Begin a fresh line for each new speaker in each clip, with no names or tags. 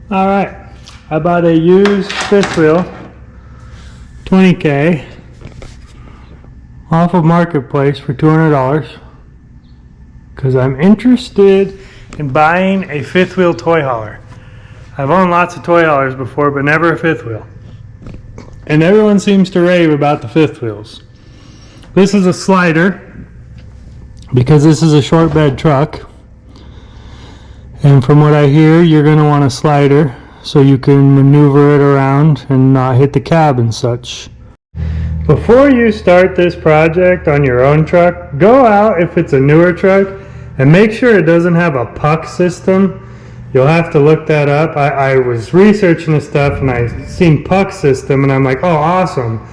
Alright, I bought a used fifth wheel, 20K, off of Marketplace for $200 because I'm interested in buying a fifth wheel toy hauler. I've owned lots of toy haulers before, but never a fifth wheel. And everyone seems to rave about the fifth wheels. This is a slider because this is a short bed truck. And from what I hear, you're going to want a slider so you can maneuver it around and not hit the cab and such. Before you start this project on your own truck, go out if it's a newer truck and make sure it doesn't have a puck system. You'll have to look that up. I was researching this stuff and I seen puck system and I'm like, oh, awesome.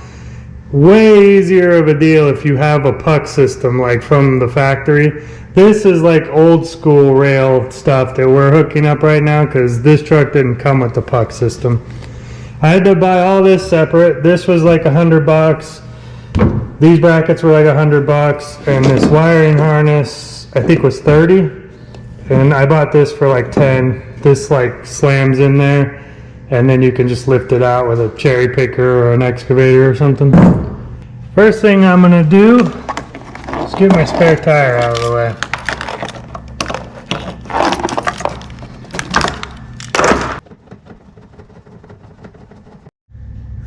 Way easier of a deal if you have a puck system like from the factory. This is like old school rail stuff that we're hooking up right now because this truck didn't come with the puck system. I had to buy all this separate. This was like $100. These brackets were like $100, and this wiring harness I think was 30. And I bought this for like 10. This like slams in there, and then you can just lift it out with a cherry picker or an excavator or something. First thing I'm gonna do is get my spare tire out of the way.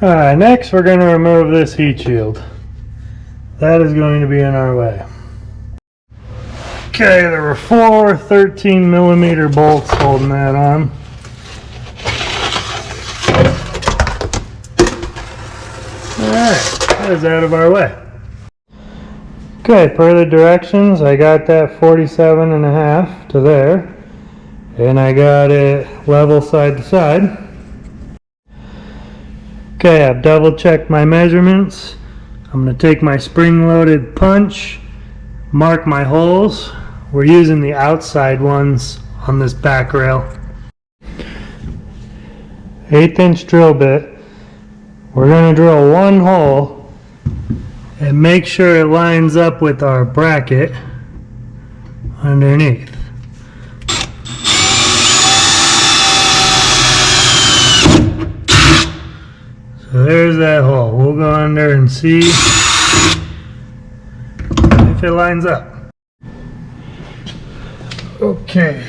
Alright, next we're going to remove this heat shield. That is going to be in our way. Okay, there were 4 13mm bolts holding that on. Alright, that is out of our way. Okay, per the directions, I got that 47.5 to there, and I got it level side to side. Okay, I've double checked my measurements. I'm going to take my spring-loaded punch, mark my holes. We're using the outside ones on this back rail. 1/8" drill bit. We're going to drill one hole and make sure it lines up with our bracket underneath. So there's that hole. We'll go under and see if it lines up. Okay.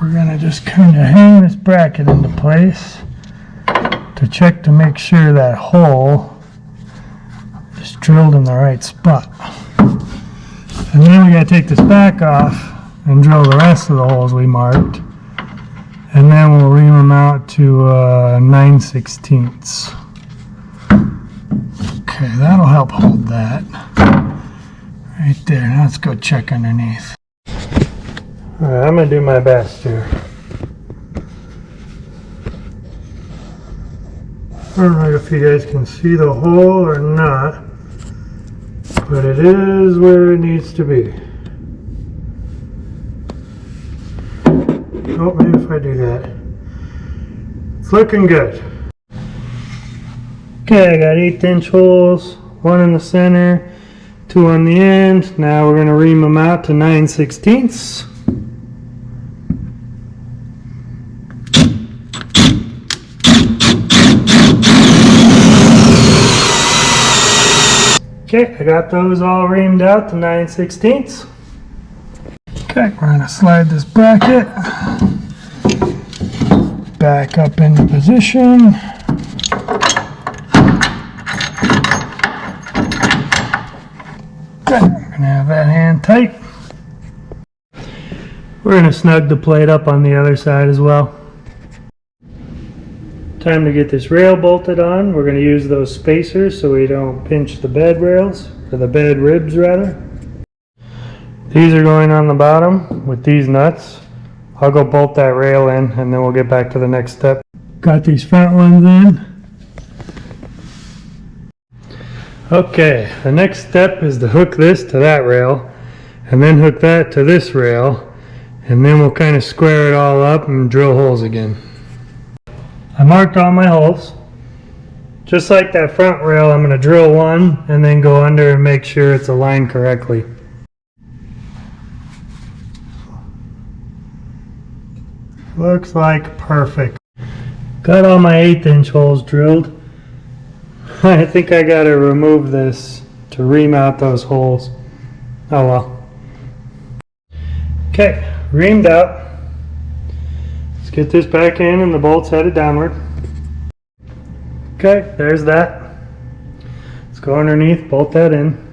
We're going to just kind of hang this bracket into place to check to make sure that hole is drilled in the right spot. And then we got to take this back off and drill the rest of the holes we marked. And then we'll ream them out to 9/16. Okay, that'll help hold that. Right there. Now let's go check underneath. Alright, I'm going to do my best here. I don't know if you guys can see the hole or not, but it is where it needs to be. Oh, maybe if I do that. It's looking good. Okay, I got 1/8" holes, 1 in the center, 2 on the end. Now we're going to ream them out to 9/16. Okay, I got those all reamed out to 9/16. Okay, we're going to slide this bracket back up into position. Okay, we're going to have that hand tight. We're going to snug the plate up on the other side as well. Time to get this rail bolted on. We're going to use those spacers so we don't pinch the bed rails, or the bed ribs rather. These are going on the bottom with these nuts. I'll go bolt that rail in and then we'll get back to the next step. Got these front ones in. Okay, the next step is to hook this to that rail and then hook that to this rail, and then we'll kind of square it all up and drill holes again. I marked all my holes. Just like that front rail, I'm going to drill one and then go under and make sure it's aligned correctly. Looks like perfect. Got all my 1/8" holes drilled. I think I gotta remove this to remount those holes. Oh well. Okay, reamed out. Let's get this back in and the bolts headed downward. Okay, there's that. Let's go underneath, bolt that in.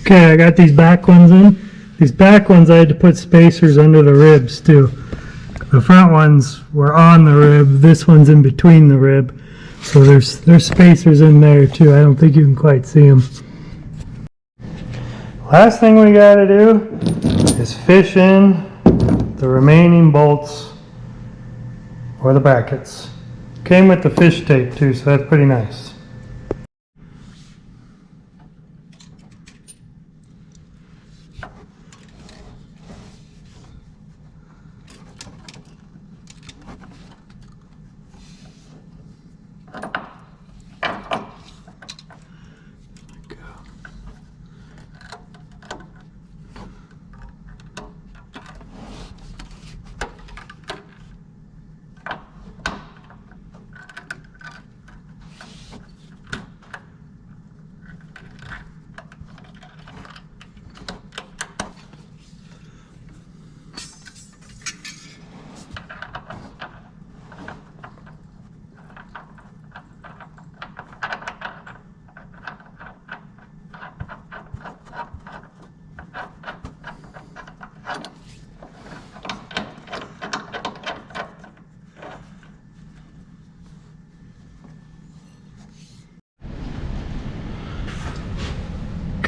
Okay, I got these back ones in. These back ones I had to put spacers under the ribs too. The front ones were on the rib, this one's in between the rib. So there's spacers in there too. I don't think you can quite see them. Last thing we gotta do is fish in the remaining bolts or the brackets. Came with the fish tape too, so that's pretty nice.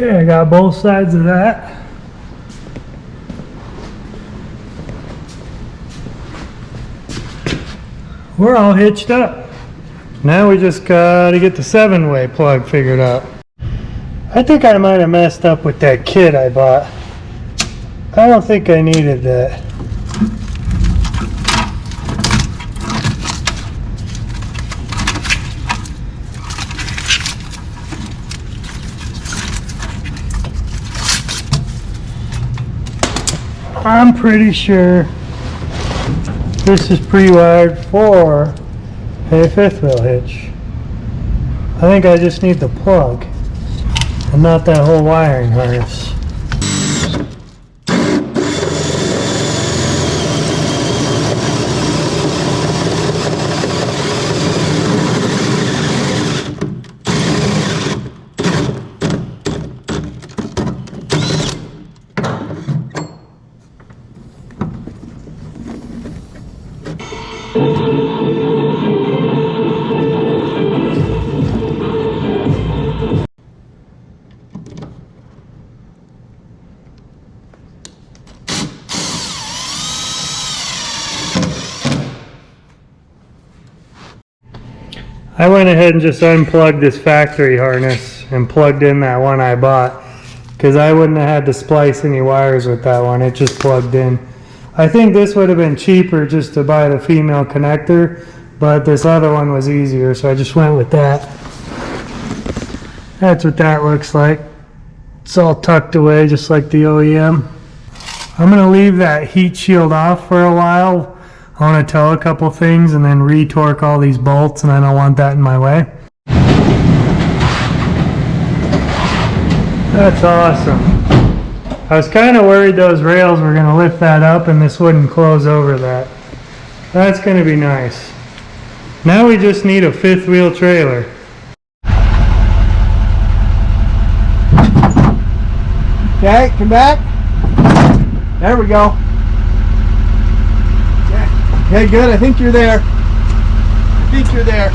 Okay, I got both sides of that. We're all hitched up. Now we just gotta get the 7-way plug figured out. I think I might have messed up with that kit I bought. I don't think I needed that. I'm pretty sure this is pre-wired for a 5th wheel hitch. I think I just need the plug and not that whole wiring harness. I went ahead and just unplugged this factory harness and plugged in that one I bought because I wouldn't have had to splice any wires with that one. It just plugged in. I think this would have been cheaper just to buy the female connector, but this other one was easier, so I just went with that. That's what that looks like. It's all tucked away just like the OEM. I'm going to leave that heat shield off for a while. I want to tow a couple things and then re-torque all these bolts, and I don't want that in my way. That's awesome. I was kind of worried those rails were going to lift that up and this wouldn't close over that. That's going to be nice. Now we just need a 5th wheel trailer.
Okay, come back. There we go. Okay, good. I think you're there. I think you're there.